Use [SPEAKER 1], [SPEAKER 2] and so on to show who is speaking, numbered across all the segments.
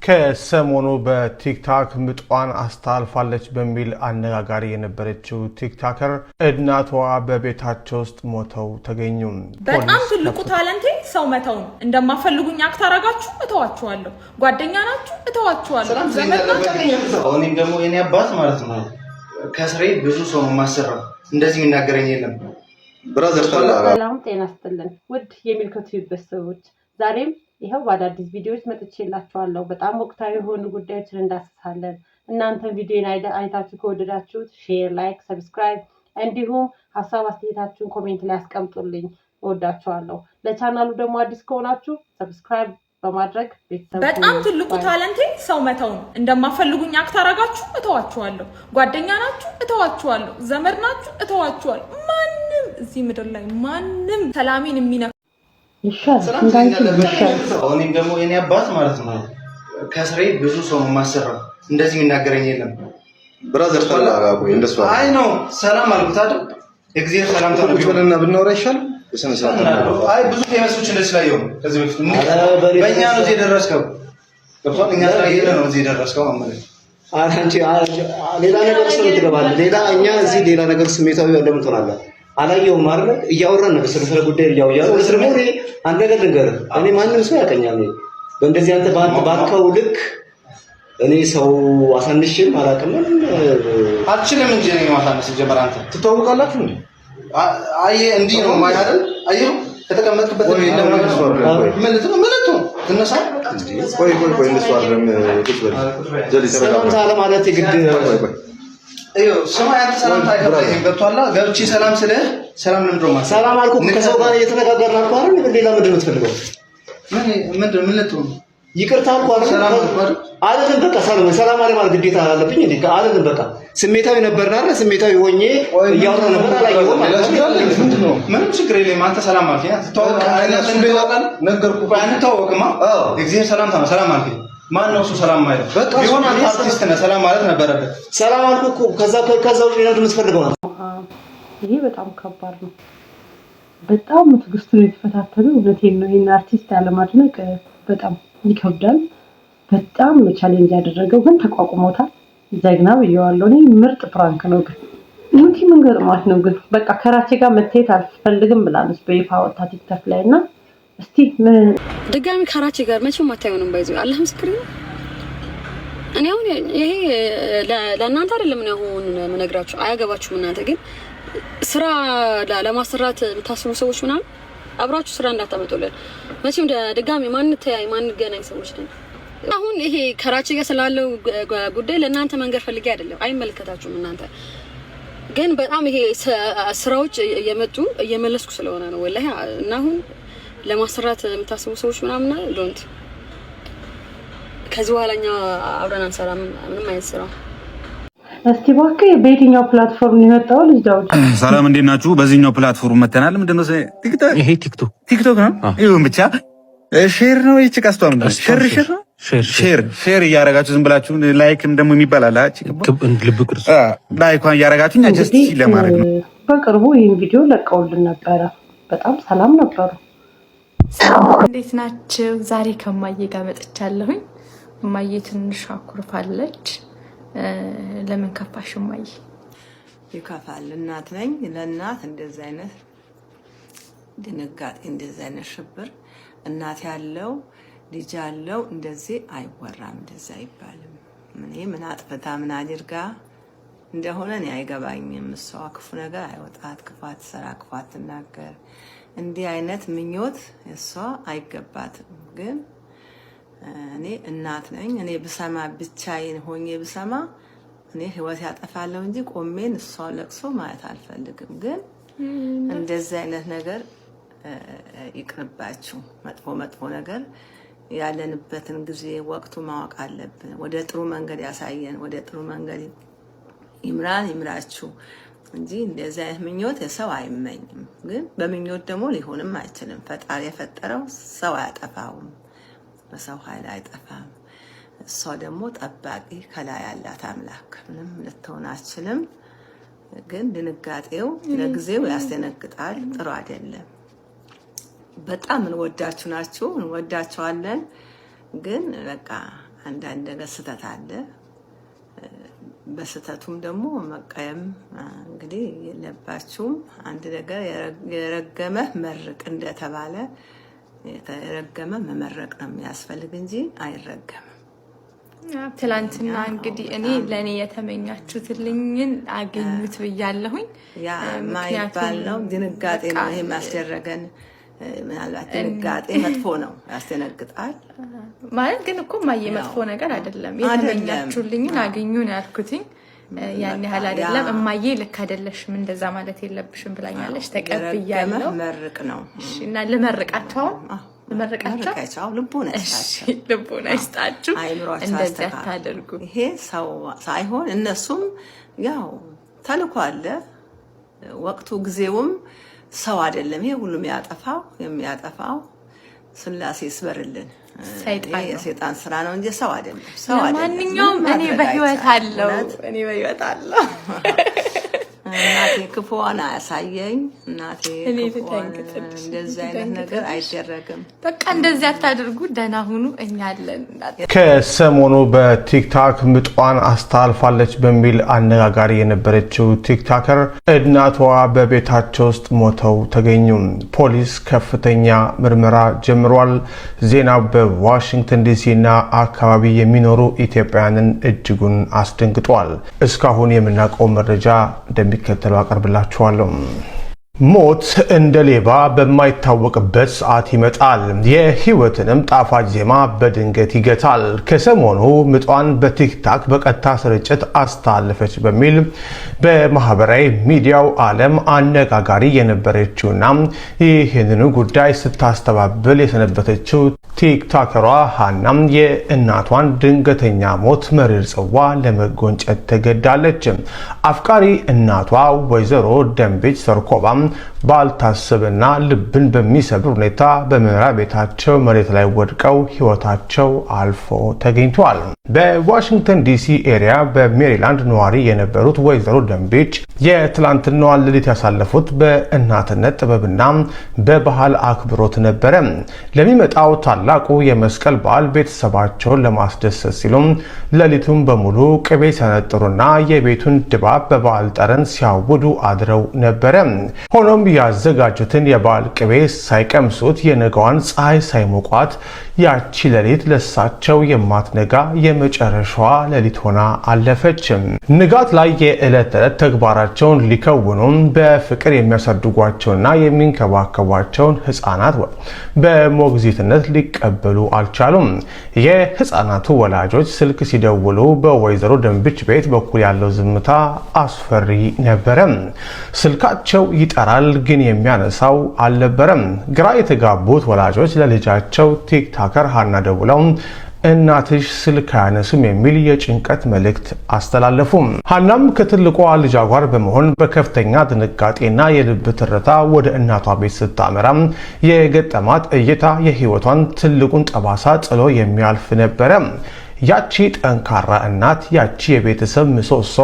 [SPEAKER 1] ከሰሞኑ በቲክታክ ምጧን አስተላልፋለች በሚል አነጋጋሪ የነበረችው ቲክታከር እናቷ በቤታቸው ውስጥ ሞተው ተገኙ።
[SPEAKER 2] በጣም ትልቁ ታለንቴ ሰው መተው ነው። እንደማፈልጉኝ አክት አረጋችሁ እተዋችኋለሁ፣ ጓደኛ ናችሁ እተዋችኋለሁ።
[SPEAKER 3] እኔም ደግሞ የኔ አባት ማለት ነው ከስሬ ብዙ ሰው ማሰራው እንደዚህ የሚናገረኝ የለም። ብራዘር
[SPEAKER 4] ሰላም ጤና ይስጥልን ውድ የሚልኮት ቤተሰቦች፣ ዛሬም ይሄው በአዳዲስ ቪዲዮዎች መጥቼላችኋለሁ። በጣም ወቅታዊ የሆኑ ጉዳዮችን እንዳስሳለን። እናንተ ቪዲዮን አይታችሁ ከወደዳችሁት ሼር፣ ላይክ፣ ሰብስክራይብ እንዲሁም ሐሳብ አስተያየታችሁን ኮሜንት ላይ አስቀምጡልኝ። ወዳችኋለሁ። ለቻናሉ ደግሞ አዲስ ከሆናችሁ ሰብስክራይብ በማድረግ ቤተሰብ
[SPEAKER 2] በጣም ትልቁ ታለንቴ ሰው መተው ነው። እንደማፈልጉኝ አክት አረጋችሁ እተዋችኋለሁ፣ ጓደኛ ናችሁ እተዋችኋለሁ፣ ዘመድ ናችሁ እተዋችኋለሁ። ማንም እዚህ ምድር ላይ ማንም ሰላሜን የሚነካ
[SPEAKER 3] እኔም ደግሞ የኔ አባት ማለት ነው ከስሬ ብዙ ሰው ማሰራው እንደዚህ የሚናገረኝ የለም። ብራዘር ተላጋጉ እንደሱ አይ ነው ሰላም አልኩት አይደል? እግዚአብሔር ሰላም ተነግሮና ብናወራ ይሻላል። አይ ብዙ ፌመሶች እንደዚህ ላይ ነው ከዚህ በፊት በእኛ ነው እዚህ ደረስከው ገብቷል። እኛ ላይ ነው እዚህ ደረስከው ማለት
[SPEAKER 5] አንቺ ሌላ ነገር ስለምትገባለህ ሌላ እኛ እዚህ ሌላ ነገር ስሜታዊ ለምን ትሆናለህ? አላየሁም አይደል? እያወራን ነው ስለ ጉዳይ እያወራን ነው። ስለዚህ እኔ አንድ ነገር ልንገርህ፣ እኔ ማንንም ሰው ያቀኛል። በእንደዚህ አንተ ባልከው ልክ እኔ ሰው አሳንሽም አላውቅም።
[SPEAKER 3] አትችልም እንጂ እኔ ማሳነስ ጀመር። አንተ ትተዋወቃላችሁ እንዴ? አየ እንዲህ ነው ማለት አይደል? አየሁ ከተቀመጥክበት ነው ምንቱ ትነሳ ቆይ እንደሱ አይደለም።
[SPEAKER 5] ሰላም ማለት የግድ
[SPEAKER 3] እዮ ሰማ ያንተ ሰላም ታይገባኝ ገብቷላ። ገብቼ ሰላም ስለ ሰላም ለምንድነው ማለት
[SPEAKER 5] ሰላም አልኩ። ከሰው ጋር እየተነጋገርን አልኩ አይደል? ሌላ ምንድን ነው የምትፈልገው?
[SPEAKER 3] ምን ልትሆን
[SPEAKER 5] ይቅርታ አልኩ አይደል? በቃ ሰላም አለ ማለት ግዴታ አለብኝ እንዴ? አይደለም በቃ ስሜታዊ ነበርና አይደል? ስሜታዊ ሆኜ እያወራ ነበር አላየሁም።
[SPEAKER 3] ምንም ችግር የለም። አንተ ሰላም አልከኝ ተዋወቃለህ ነገርኩህ። አንተዋወቅማ እግዚአብሔር ሰላም አልከኝ። ማን ነው እሱ ሰላም ማለት? በቃ ቢሆን አንተ አርቲስት ነህ ሰላም ማለት ነበረበት።
[SPEAKER 5] ሰላም አልኩ እኮ ከዛው ሌላ የምትፈልገው ነው።
[SPEAKER 4] ይሄ በጣም ከባድ ነው። በጣም ትዕግስቱን የተፈታተኑ እውነቴን ነው። ይሄን አርቲስት ያለማድነቅ በጣም ይከብዳል። በጣም ቻሌንጅ ያደረገው ግን ተቋቁሞታል። ጀግና ብየዋለሁ። እኔ ምርጥ ፕራንክ ነው። ግን እንዴ ምን ገርማት ነው ግን በቃ ከራሴ ጋር መተየት አልፈልግም ብላለች በይፋ ወጣ ቲክቶክ ላይ እና እስቲ
[SPEAKER 6] ድጋሚ ከራቼ ጋር መቼም አታዩንም። ባይዘው አላህ ምስክር ነው። እኔ አሁን ይሄ ለእናንተ አይደለም ነው አሁን መነግራችሁ አያገባችሁም። እናንተ ግን ስራ ለማሰራት የምታስቡ ሰዎች ምናምን አብራችሁ ስራ እንዳታመጡልን መቼም ድጋሚ ማንገናኝ ሰዎች ነን። አሁን ይሄ ከራቼ ጋር ስላለው ጉዳይ ለእናንተ መንገር ፈልጌ አይደለም፣ አይመለከታችሁም። እናንተ ግን በጣም ይሄ ስራዎች እየመለስኩ ስለሆነ ነው ወላሂ እና አሁን ለማሰራት የምታስቡ ሰዎች ምናምን ዶንት ከዚህ በኋላኛ አብረን አንሰራም ምንም አይነት ስራ።
[SPEAKER 4] እስቲ እባክህ በየትኛው ፕላትፎርም ነው የመጣው? ልጅ ዳውድ
[SPEAKER 7] ሰላም እንዴት ናችሁ? በዚህኛው ፕላትፎርም መተናል። ምንድነው ቲክቶክ? ይሄ ቲክቶክ ነው። ይሁን ብቻ ሼር ነው ይችላል ነው ሼር እያረጋችሁ ዝም ብላችሁ ላይክም ደግሞ የሚባል አለ ልብ ቅርጽ ላይኳን እያረጋችሁ ጀስት ለማድረግ ነው።
[SPEAKER 4] በቅርቡ ይሄን ቪዲዮ ለቀውልን ነበረ። በጣም ሰላም ነበሩ።
[SPEAKER 8] እንዴት ናችሁ? ዛሬ ከማዬ ጋር መጥቻለሁኝ። ማዬ ትንሽ አኩርፋለች። ለምን ከፋሽ ማዬ?
[SPEAKER 9] ይከፋል። እናት ነኝ። ለእናት እንደዚህ አይነት ድንጋጤ እንደዚህ አይነት ሽብር እናት ያለው ልጅ ያለው እንደዚህ አይወራም፣ እንደዚህ አይባልም። ምን አጥፍታ ምን አድርጋ እንደሆነ እኔ አይገባኝም። እሷ ክፉ ነገር አይወጣት፣ ክፋት ሰራ፣ ክፋት ትናገር። እንዲህ አይነት ምኞት እሷ አይገባትም። ግን እኔ እናት ነኝ። እኔ ብሰማ ብቻዬን ሆኜ ብሰማ እኔ ህይወት ያጠፋለሁ እንጂ ቆሜን እሷ ለቅሶ ማየት አልፈልግም። ግን እንደዚህ አይነት ነገር ይቅርባችሁ። መጥፎ ነገር ያለንበትን ጊዜ ወቅቱ ማወቅ አለብን። ወደ ጥሩ መንገድ ያሳየን፣ ወደ ጥሩ መንገድ ይምራችሁ እንጂ እንደዚህ አይነት ምኞት የሰው አይመኝም። ግን በምኞት ደግሞ ሊሆንም አይችልም። ፈጣሪ የፈጠረው ሰው አያጠፋውም፣ በሰው ኃይል አይጠፋም። እሷ ደግሞ ጠባቂ ከላይ ያላት አምላክ ምንም ልትሆን አትችልም። ግን ድንጋጤው ለጊዜው ያስደነግጣል፣ ጥሩ አይደለም። በጣም እንወዳችሁ ናችሁ፣ እንወዳችኋለን። ግን በቃ አንዳንድ ነገር ስህተት አለ። በስህተቱም ደግሞ መቀየም እንግዲህ የለባችሁም። አንድ ነገር የረገመ መርቅ እንደተባለ የተረገመ መመረቅ ነው የሚያስፈልግ እንጂ አይረገምም።
[SPEAKER 8] ትላንትና እንግዲህ እኔ ለእኔ የተመኛችሁትልኝን አገኙት ብያለሁኝ።
[SPEAKER 9] ያ ማይባል ነው፣ ድንጋጤ ነው ይሄ የሚያስደረገን። ምናልባት ድንጋጤ መጥፎ ነው፣ ያስደነግጣል
[SPEAKER 8] ማለት ግን እኮ ማየ መጥፎ ነገር አይደለም። የተመኛችሁልኝን አገኙ ነው ያልኩትኝ። ያን ያህል አይደለም። እማዬ ልክ አይደለሽም እንደዛ ማለት የለብሽም ብላኛለሽ። ተቀብያለሁ።
[SPEAKER 9] መርቅ ነው።
[SPEAKER 8] እሺ እና ልመርቃቸው
[SPEAKER 9] ልቦና
[SPEAKER 8] ይስጣችሁ። እንደዚህ አታደርጉ።
[SPEAKER 9] ይሄ ሰው ሳይሆን እነሱም ያው ተልኮ አለ። ወቅቱ ጊዜውም ሰው አይደለም። ይሄ ሁሉም የሚያጠፋው ስላሴ ይስበርልን። የሰይጣን ስራ ነው እንጂ ሰው አይደለም።
[SPEAKER 8] ማንኛውም እኔ በህይወት አለው።
[SPEAKER 9] እናቴ ክፉዋን አያሳየኝ። እናቴ እንደዚህ አይነት ነገር አይደረግም።
[SPEAKER 8] በቃ እንደዚህ አታድርጉ። ደህና ሁኑ። እኛ አለን።
[SPEAKER 1] ከሰሞኑ በቲክታክ ምጧን አስተላልፋለች በሚል አነጋጋሪ የነበረችው ቲክታከር እናቷ በቤታቸው ውስጥ ሞተው ተገኙ። ፖሊስ ከፍተኛ ምርመራ ጀምሯል። ዜናው በዋሽንግተን ዲሲ እና አካባቢ የሚኖሩ ኢትዮጵያውያንን እጅጉን አስደንግጧል። እስካሁን የምናውቀው መረጃ እንደሚከተለው አቀርብላችኋለሁ። ሞት እንደ ሌባ በማይታወቅበት ሰዓት ይመጣል። የህይወትንም ጣፋጭ ዜማ በድንገት ይገታል። ከሰሞኑ ምጧን በቲክታክ በቀጥታ ስርጭት አስተላለፈች በሚል በማህበራዊ ሚዲያው ዓለም አነጋጋሪ የነበረችውና ይህንኑ ጉዳይ ስታስተባብል የሰነበተችው ቲክታከሯ ሀናም የእናቷን ድንገተኛ ሞት መሪር ጽዋ ለመጎንጨት ተገዳለች። አፍቃሪ እናቷ ወይዘሮ ደንቤች ሰርኮባም ባልታሰበና ልብን በሚሰብር ሁኔታ በመኖሪያ ቤታቸው መሬት ላይ ወድቀው ህይወታቸው አልፎ ተገኝቷል። በዋሽንግተን ዲሲ ኤሪያ በሜሪላንድ ነዋሪ የነበሩት ወይዘሮ ደንቤች የትላንትናዋን ሌሊት ያሳለፉት በእናትነት ጥበብና በባህል አክብሮት ነበረ። ለሚመጣው ታላቁ የመስቀል በዓል ቤተሰባቸውን ለማስደሰት ሲሉም ሌሊቱን በሙሉ ቅቤ ሲያነጥሩና የቤቱን ድባብ በበዓል ጠረን ሲያውዱ አድረው ነበረ። ሆኖም ያዘጋጁትን የበዓል ቅቤ ሳይቀምሱት የነገዋን ፀሐይ ሳይሞቋት ያቺ ሌሊት ለሳቸው የማትነጋ የመጨረሻዋ ሌሊት ሆና አለፈች። ንጋት ላይ የዕለት ተዕለት ተግባራቸውን ሊከውኑ በፍቅር የሚያሳድጓቸውና የሚንከባከቧቸውን ህፃናት በሞግዚትነት ሊቀበሉ አልቻሉም። የህፃናቱ ወላጆች ስልክ ሲደውሉ በወይዘሮ ደንቤች ቤት በኩል ያለው ዝምታ አስፈሪ ነበረ። ስልካቸው ይጠራል፣ ግን የሚያነሳው አልነበረም። ግራ የተጋቡት ወላጆች ለልጃቸው ቲክታከር ሀና ደውለው እናትሽ ስልክ አያነሱም የሚል የጭንቀት መልእክት አስተላለፉ። ሀናም ከትልቋ ልጇ ጋር በመሆን በከፍተኛ ድንጋጤና የልብ ትርታ ወደ እናቷ ቤት ስታመራ የገጠማት እይታ የህይወቷን ትልቁን ጠባሳ ጥሎ የሚያልፍ ነበረ። ያቺ ጠንካራ እናት፣ ያቺ የቤተሰብ ምሰሶ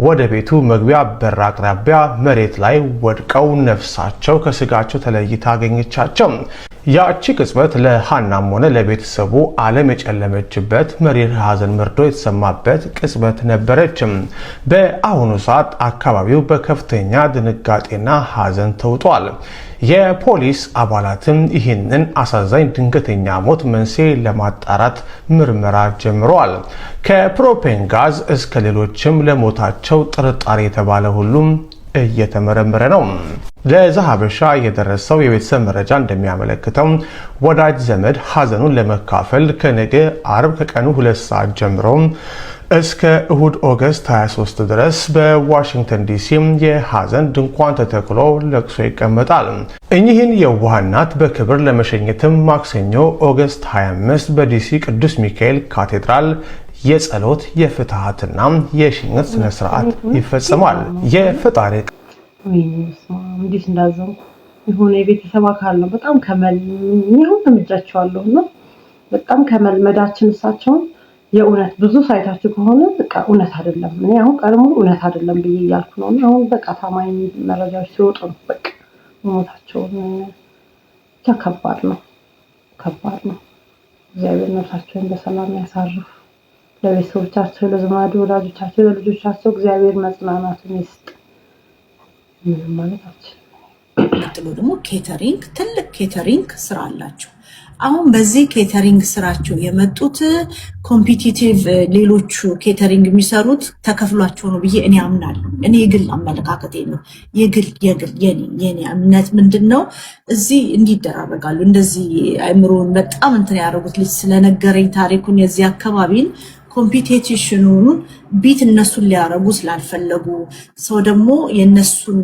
[SPEAKER 1] ወደ ቤቱ መግቢያ በር አቅራቢያ መሬት ላይ ወድቀው ነፍሳቸው ከስጋቸው ተለይታ አገኘቻቸው። ያቺ ቅጽበት ለሀናም ሆነ ለቤተሰቡ ዓለም የጨለመችበት መሪር ሀዘን መርዶ የተሰማበት ቅጽበት ነበረች። በአሁኑ ሰዓት አካባቢው በከፍተኛ ድንጋጤና ሀዘን ተውጧል። የፖሊስ አባላትም ይህንን አሳዛኝ ድንገተኛ ሞት መንስኤ ለማጣራት ምርመራ ጀምረዋል። ከፕሮፔን ጋዝ እስከ ሌሎችም ለሞታቸው ጥርጣሬ የተባለ ሁሉም እየተመረመረ ነው። ለዛሀበሻ የደረሰው የቤተሰብ መረጃ እንደሚያመለክተው ወዳጅ ዘመድ ሀዘኑን ለመካፈል ከነገ አርብ ከቀኑ 2 ሰዓት ጀምሮ እስከ እሁድ ኦገስት 23 ድረስ በዋሽንግተን ዲሲ የሀዘን ድንኳን ተተክሎ ለቅሶ ይቀመጣል። እኚህን የዋህ እናት በክብር ለመሸኘትም ማክሰኞ ኦገስት 25 በዲሲ ቅዱስ ሚካኤል ካቴድራል የጸሎት የፍትሃትና የሽኝት ስነ ስርዓት ይፈጸማል። የፈጣሪ
[SPEAKER 4] እንዴት እንዳዘንኩ የሆነ የቤተሰብ አካል ነው። በጣም ከመልኛው ተመጃቸዋለሁ እና በጣም ከመልመዳችን እሳቸውን የእውነት ብዙ ሳይታችሁ ከሆነ በቃ እውነት አይደለም። እኔ አሁን ቀድሞ እውነት አይደለም ብዬ እያልኩ ነው። አሁን በቃ ታማኝ መረጃዎች ሲወጡ ነው በቃ ሞታቸውን ከባድ ነው። እግዚአብሔር ነፍሳቸውን በሰላም ያሳርፍ። ለቤተሰቦቻቸው ለዘመድ ወዳጆቻቸው ለልጆቻቸው እግዚአብሔር መጽናናቱን ይስጥ ማለት አልችልም።
[SPEAKER 10] ቀጥሎ ደግሞ ኬተሪንግ ትልቅ ኬተሪንግ ስራ አላቸው። አሁን በዚህ ኬተሪንግ ስራቸው የመጡት ኮምፒቲቲቭ ሌሎቹ ኬተሪንግ የሚሰሩት ተከፍሏቸው ነው ብዬ እኔ አምናለሁ። እኔ የግል አመለካከቴ ነው። የኔ እምነት ምንድነው? እዚህ እንዲደራረጋሉ እንደዚህ አይምሮን በጣም እንትን ያደረጉት ልጅ ስለነገረኝ ታሪኩን የዚህ አካባቢን ኮምፒቲሽኑን ቢት እነሱን ሊያረጉ ስላልፈለጉ ሰው ደግሞ የነሱን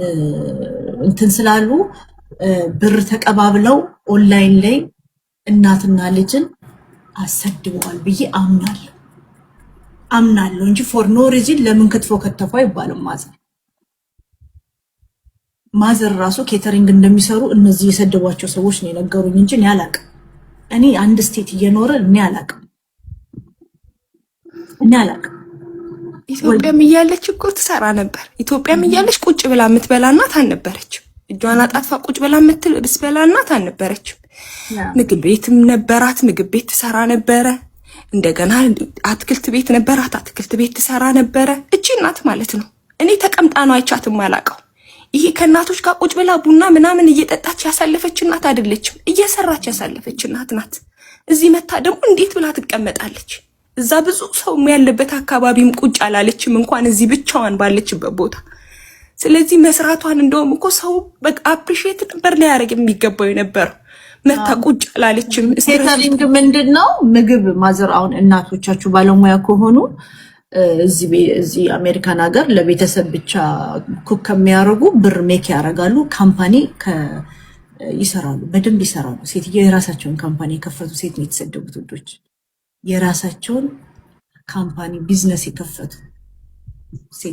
[SPEAKER 10] እንትን ስላሉ ብር ተቀባብለው ኦንላይን ላይ እናትና ልጅን አሰድበዋል ብዬ አምናለሁ እንጂ ፎር ኖ ሪዝን ለምን ክትፎ ከተፋ አይባልም። ማዘር ራሱ ኬተሪንግ እንደሚሰሩ እነዚህ የሰደቧቸው ሰዎች ነው የነገሩኝ እንጂ እኔ አላቅም። እኔ አንድ ስቴት እየኖረ እኔ አላቅም።
[SPEAKER 8] ኢትዮጵያም እያለች እኮ ትሰራ ነበር። ኢትዮጵያም እያለች ቁጭ ብላ የምትበላ እናት አልነበረችም። እጇን አጣጥፋ ቁጭ ብላ የምትበላ እናት አልነበረችም። ምግብ ቤትም ነበራት፣ ምግብ ቤት ትሰራ ነበረ። እንደገና አትክልት ቤት ነበራት፣ አትክልት ቤት ትሰራ ነበረ። እቺ እናት ማለት ነው። እኔ ተቀምጣ ነው አይቻትም አላውቀው። ይሄ ከእናቶች ጋር ቁጭ ብላ ቡና ምናምን እየጠጣች ያሳለፈች እናት አይደለችም፣ እየሰራች ያሳለፈች እናት ናት። እዚህ መታ ደግሞ እንዴት ብላ ትቀመጣለች? እዛ ብዙ ሰው ያለበት አካባቢም ቁጭ አላለችም፣ እንኳን እዚህ ብቻዋን ባለችበት ቦታ። ስለዚህ መስራቷን እንደውም እኮ ሰው በቃ አፕሪሺየት ነበር ሊያደርግ የሚገባው የነበረው። መታ ቁጭ አላለችም።
[SPEAKER 10] ኬተሪንግ ምንድነው? ምግብ ማዘር አሁን እናቶቻችሁ ባለሙያ ከሆኑ እዚህ አሜሪካን ሀገር ለቤተሰብ ብቻ ኩክ ከሚያደርጉ ብር ሜክ ያደርጋሉ። ካምፓኒ ይሰራሉ፣ በደንብ ይሰራሉ። ሴትዮ የራሳቸውን ካምፓኒ የከፈቱ ሴት ነው የተሰደቡት ወንዶች የራሳቸውን ካምፓኒ ቢዝነስ የከፈቱ።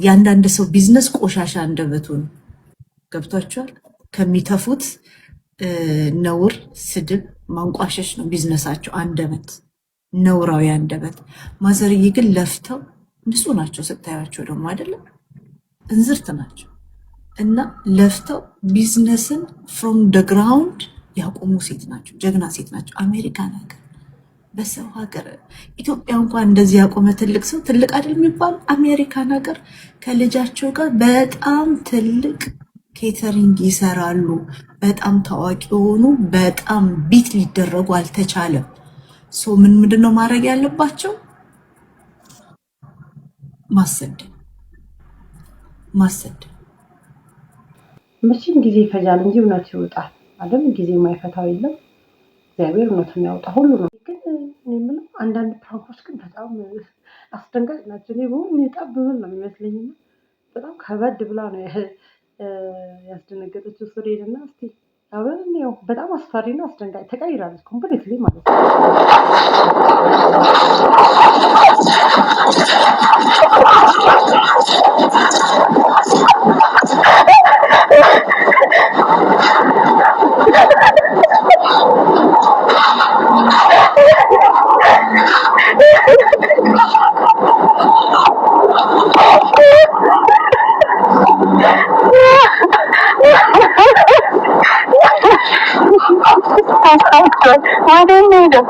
[SPEAKER 10] ያንዳንድ ሰው ቢዝነስ ቆሻሻ አንደበቱ ነው። ገብቷቸዋል። ከሚተፉት ነውር፣ ስድብ፣ ማንቋሸሽ ነው ቢዝነሳቸው። አንደበት፣ ነውራዊ አንደበት። ማዘርዬ ግን ለፍተው ንጹህ ናቸው ስታያቸው ደግሞ አይደለም እንዝርት ናቸው። እና ለፍተው ቢዝነስን ፍሮም ደ ግራውንድ ያቆሙ ሴት ናቸው። ጀግና ሴት ናቸው። አሜሪካን ሀገር በሰው ሀገር ኢትዮጵያ እንኳን እንደዚህ ያቆመ ትልቅ ሰው ትልቅ አይደል የሚባል አሜሪካን ሀገር ከልጃቸው ጋር በጣም ትልቅ ኬተሪንግ ይሰራሉ። በጣም ታዋቂ የሆኑ በጣም ቢት ሊደረጉ አልተቻለም። ሶ ምንድነው ማድረግ ያለባቸው? ማሰደድ
[SPEAKER 4] መቼም ጊዜ ይፈጃል እንጂ እውነት ይወጣል አይደል? ጊዜ የማይፈታው የለም። እግዚአብሔር እውነቱን ያውጣ ሁሉ ነው። ግን እኔ የምለው አንዳንድ ፕራንኮች ግን በጣም አስደንጋጭ ናቸው። እኔ በሆነ የጣብ ብል ነው የሚመስለኝ። በጣም ከበድ ብላ ነው ያስደነገጠችው ሱሬንና እስቲ አብረን ያው በጣም አስፈሪና አስደንጋጭ ተቀይራለች ኮምፕሊትሊ ማለት ነው።
[SPEAKER 11] I didn't need them.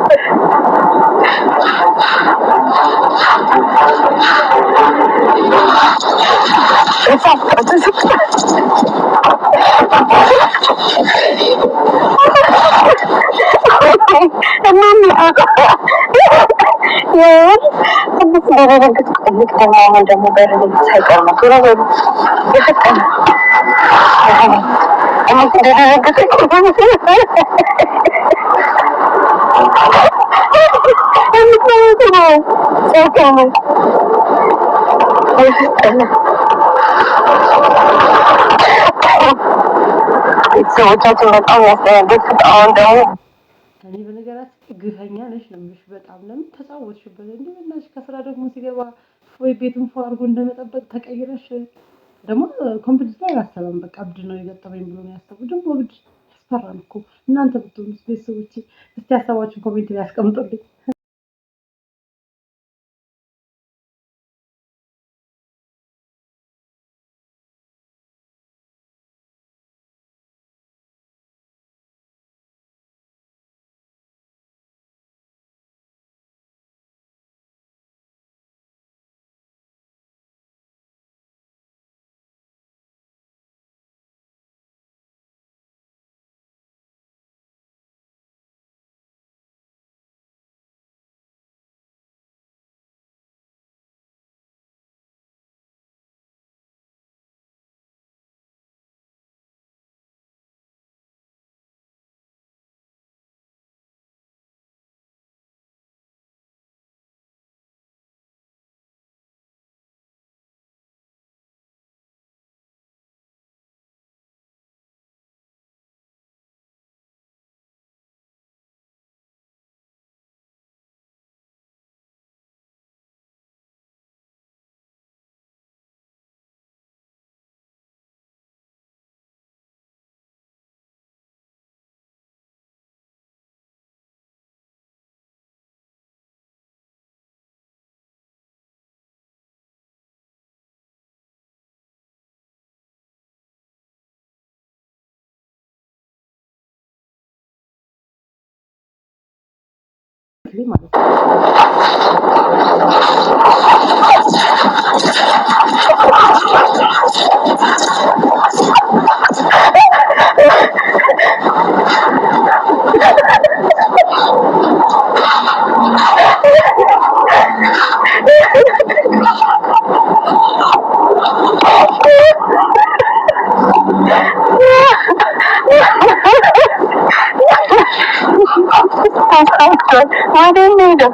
[SPEAKER 11] ቤተሰቦቻችን በጣም ያስተያየት አሁን ደግሞ
[SPEAKER 4] እኔ በነገራችን ግፈኛ ነሽ ነው የምልሽ። በጣም ለምን ተጫወትሽበት እንዴ? በእናትሽ ከስራ ደግሞ ሲገባ ወይ ቤቱን ፎ አድርጎ እንደመጠበቅ ተቀይረሽ ደግሞ ኮምፒውተር ላይ አላሰበም። በቃ እብድ ነው የገጠመኝ ብሎ ነው ያሰበው። ደግሞ እብድ ያስፈራል እኮ። እናንተ ብትሆኑ ቤተሰቦቼ እስቲ ሀሳባችሁን ኮሜንት ላይ አስቀምጡልኝ። ዳይሬክትሊ ማለት ነው።
[SPEAKER 11] Why didn't you do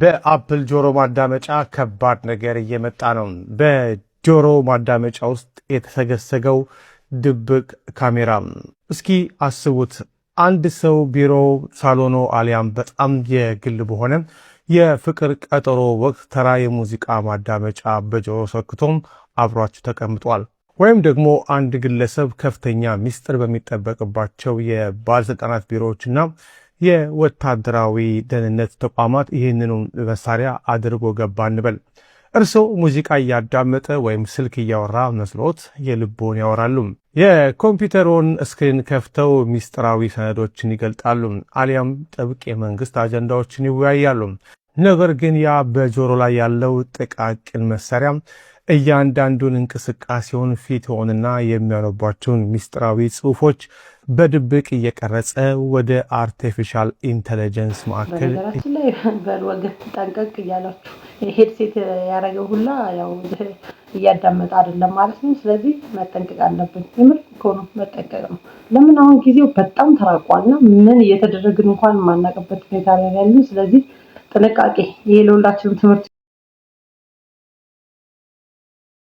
[SPEAKER 1] በአፕል ጆሮ ማዳመጫ ከባድ ነገር እየመጣ ነው። በጆሮ ማዳመጫ ውስጥ የተሰገሰገው ድብቅ ካሜራ። እስኪ አስቡት፣ አንድ ሰው ቢሮ፣ ሳሎኖ አሊያም በጣም የግል በሆነ የፍቅር ቀጠሮ ወቅት ተራ የሙዚቃ ማዳመጫ በጆሮ ሰክቶም አብሯችሁ ተቀምጧል። ወይም ደግሞ አንድ ግለሰብ ከፍተኛ ሚስጥር በሚጠበቅባቸው የባለስልጣናት ቢሮዎችና የወታደራዊ ደህንነት ተቋማት ይህንኑ መሳሪያ አድርጎ ገባ እንበል። እርስዎ ሙዚቃ እያዳመጠ ወይም ስልክ እያወራ መስሎት የልቦን ያወራሉ። የኮምፒውተሩን ስክሪን ከፍተው ሚስጥራዊ ሰነዶችን ይገልጣሉ፣ አሊያም ጥብቅ የመንግስት አጀንዳዎችን ይወያያሉ። ነገር ግን ያ በጆሮ ላይ ያለው ጥቃቅን መሳሪያ እያንዳንዱን እንቅስቃሴውን ፊት ሆንና የሚያነቧቸውን ሚስጥራዊ ጽሁፎች በድብቅ እየቀረጸ ወደ አርቲፊሻል ኢንተለጀንስ ማዕከል
[SPEAKER 4] በነገራችን ላይ በወገን ጠንቀቅ እያላችሁ ሄድሴት ያደረገው ሁላ ያው እያዳመጠ አይደለም ማለት ነው። ስለዚህ መጠንቀቅ አለብን። የምር እኮ ነው መጠንቀቅ ነው። ለምን አሁን ጊዜው በጣም ተራቋልና ምን እየተደረግን እንኳን ማናቀበት ሁኔታ ላይ ያለው። ስለዚህ ጥንቃቄ ይሄ ለሁላችንም ትምህርት